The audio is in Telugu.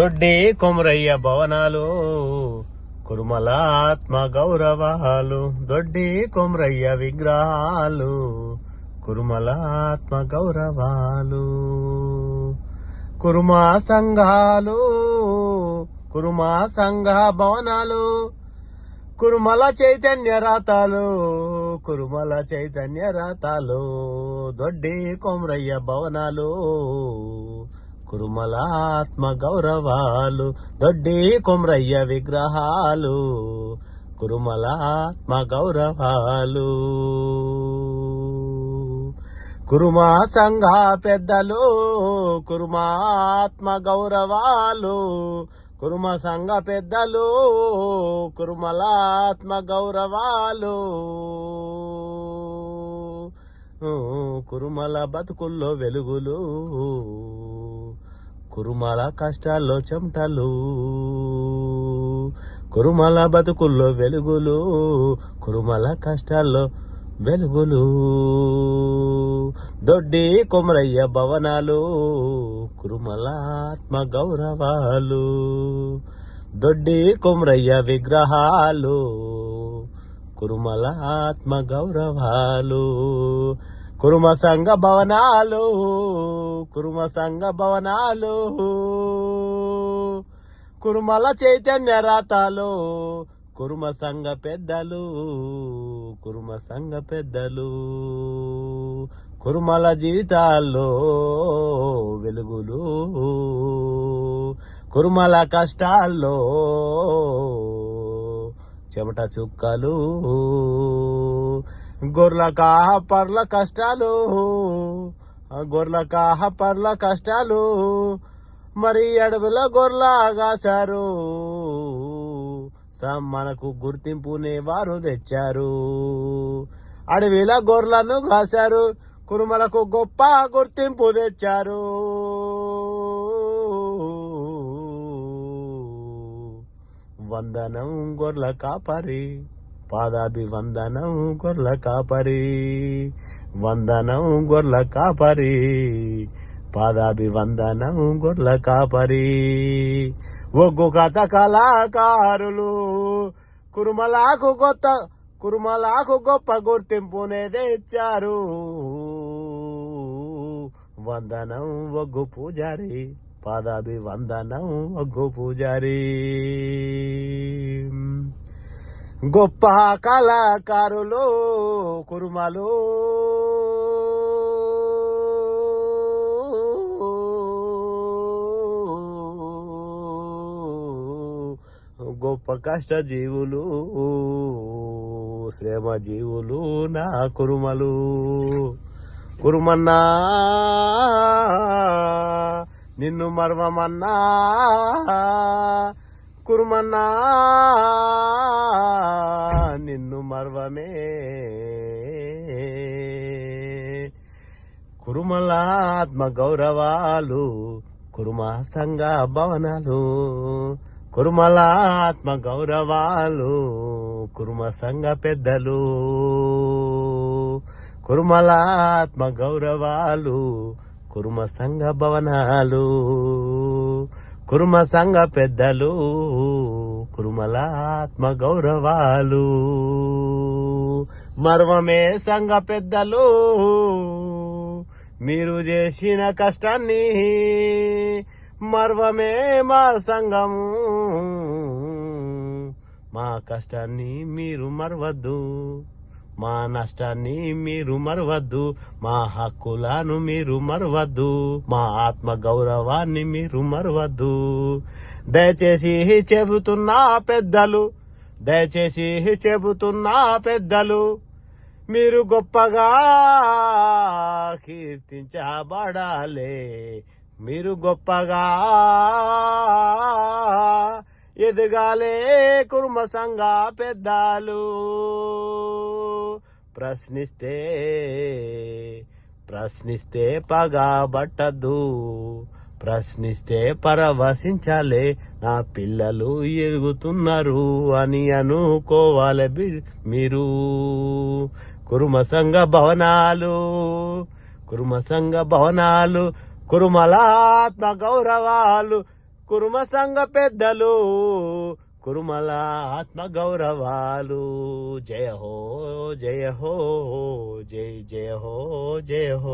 దొడ్డి కొమరయ్య భవనాలు కురుమల ఆత్మ గౌరవాలు. దొడ్డి కొమరయ్య విగ్రహాలు కురుమల ఆత్మ గౌరవాలు. కురుమా సంఘాలు కురుమా సంఘ భవనాలు కురుమల చైతన్య రాతాలు కురుమల చైతన్య రాతాలు. దొడ్డి కొమరయ్య భవనాలు కురుమల ఆత్మ గౌరవాలు. దొడ్డి కొమరయ్య విగ్రహాలు కురుమల ఆత్మ గౌరవాలు. కురుమా సంఘ పెద్దలు కురుమా ఆత్మ గౌరవాలు. కురుమ సంఘ పెద్దలు కురుమల ఆత్మ గౌరవాలు. కురుమల బతుకుల్లో వెలుగులు కురుమల కష్టాల్లో చెమటలు. కురుమల బతుకుల్లో వెలుగులు కురుమల కష్టాల్లో వెలుగులు. దొడ్డి కొమరయ్య భవనాలు కురుమల ఆత్మ గౌరవాలు. దొడ్డి కొమరయ్య విగ్రహాలు కురుమల ఆత్మ గౌరవాలు. కురుమ సంఘ భవనాలు కురుమ సంఘ భవనాలు కురుమల చైతన్య రాతాలు కురుమ సంఘ పెద్దలు కురుమ సంఘ పెద్దలు. కురుమల జీవితాల్లో వెలుగులు కురుమల కష్టాల్లో చెమట చుక్కలు. గొర్ల కాపర్ల కష్టాలు గొర్ల కాపర్ల కష్టాలు మరి అడవిల గొర్లాగాసారు. మనకు గుర్తింపునే వారు తెచ్చారు. అడవిల గొర్లను కాశారు కురుమలకు గొప్ప గుర్తింపు తెచ్చారు. వందనం గొర్ల కాపరి పాదాభివందనం గొర్ల కాపరి. వందనం గొర్ల కాపరి పాదాభివందనం గొర్ల కాపరి. ఒగ్గు కథ కళాకారులు కురుమలకు గొప్ప గుర్తింపునే తెచ్చారు. వందనం ఒగ్గు పూజారి పాదాభివందనం ఒగ్గు పూజారి. గొప్ప కళాకారులు కురుమలు గొప్ప కష్టజీవులు శ్రమజీవులు నా కురుమలు. కురుమన్నా నిన్ను మర్వమన్నా కురుమన్నా నిన్ను మర్వమే. కురుమల ఆత్మ గౌరవాలు కురుమ సంఘ భవనాలు కురుమల ఆత్మ గౌరవాలు కురుమ సంఘ పెద్దలు కురుమల ఆత్మ గౌరవాలు కురుమ సంఘ భవనాలు కురుమ సంఘ పెద్దలు కురుమల ఆత్మ గౌరవాలు. మర్వమే సంఘ పెద్దలు మీరు చేసిన కష్టాన్ని మర్వమే మా సంఘము. మా కష్టాన్ని మీరు మరవద్దు మా నష్టాన్ని మీరు మరవద్దు మా హక్కులను మీరు మరవద్దు మా ఆత్మ గౌరవాన్ని మీరు మరవద్దు. దయచేసి చెబుతున్నా పెద్దలు దయచేసి చెబుతున్నా పెద్దలు మీరు గొప్పగా కీర్తించబడాలే. మీరు గొప్పగా ఎదగాలే కురుమ సంఘ పెద్దలు. ప్రశ్నిస్తే పగబట్టద్దు ప్రశ్నిస్తే పరవశించాలే. నా పిల్లలు ఎదుగుతున్నారు అని అనుకోవాలి మీరు. కురుమ సంఘ భవనాలు కురుమ సంఘ భవనాలు కురుమల ఆత్మ గౌరవాలు కురుమ సంఘ పెద్దలు కురుమల ఆత్మ గౌరవాలు. జయ హో జయ హో జయ జయ హో జయ హో.